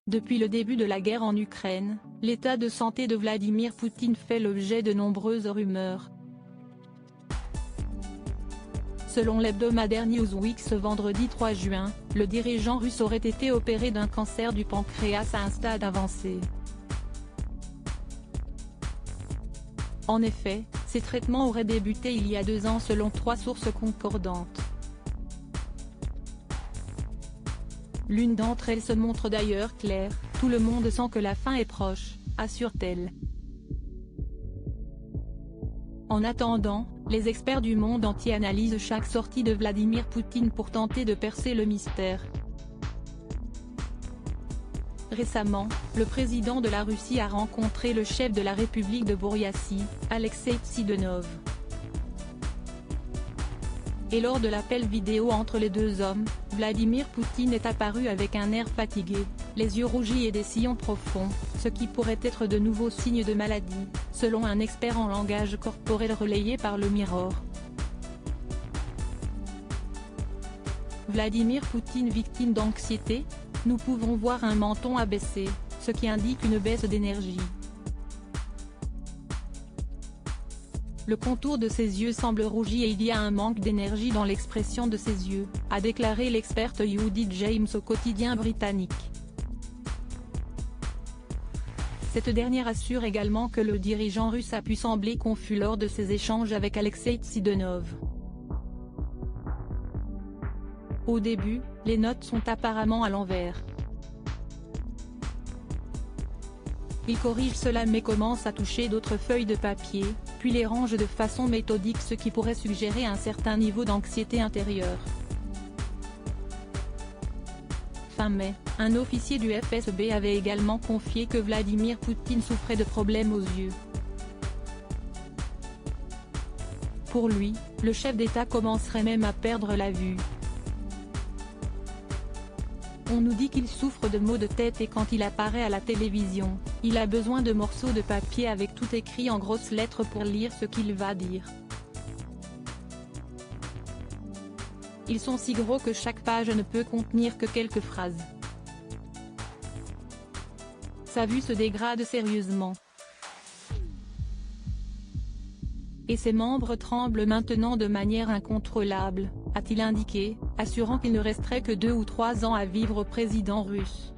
Depuis le début de la guerre en Ukraine, l'état de santé de Vladimir Poutine fait l'objet de nombreuses rumeurs. Selon l'hebdomadaire Newsweek ce vendredi 3 juin, le dirigeant russe aurait été opéré d'un cancer du pancréas à un stade avancé. En effet, ces traitements auraient débuté il y a 2 ans selon 3 sources concordantes. L'une d'entre elles se montre d'ailleurs claire: tout le monde sent que la fin est proche, assure-t-elle. En attendant, les experts du monde entier analysent chaque sortie de Vladimir Poutine pour tenter de percer le mystère. Récemment, le président de la Russie a rencontré le chef de la République de Bouriatie, Alexei Tsidanov. Et lors de l'appel vidéo entre les deux hommes, Vladimir Poutine est apparu avec un air fatigué, les yeux rougis et des sillons profonds, ce qui pourrait être de nouveaux signes de maladie, selon un expert en langage corporel relayé par le Mirror. Vladimir Poutine victime d'anxiété? Nous pouvons voir un menton abaissé, ce qui indique une baisse d'énergie. Le contour de ses yeux semble rougi et il y a un manque d'énergie dans l'expression de ses yeux, a déclaré l'experte Judith James au quotidien britannique. Cette dernière assure également que le dirigeant russe a pu sembler confus lors de ses échanges avec Alexei Tsidanov. Au début, les notes sont apparemment à l'envers. Il corrige cela mais commence à toucher d'autres feuilles de papier, puis les range de façon méthodique, ce qui pourrait suggérer un certain niveau d'anxiété intérieure. Fin mai, un officier du FSB avait également confié que Vladimir Poutine souffrait de problèmes aux yeux. Pour lui, le chef d'État commencerait même à perdre la vue. On nous dit qu'il souffre de maux de tête et quand il apparaît à la télévision, il a besoin de morceaux de papier avec tout écrit en grosses lettres pour lire ce qu'il va dire. Ils sont si gros que chaque page ne peut contenir que quelques phrases. Sa vue se dégrade sérieusement. Et ses membres tremblent maintenant de manière incontrôlable, a-t-il indiqué, assurant qu'il ne resterait que 2 ou 3 ans à vivre au président russe.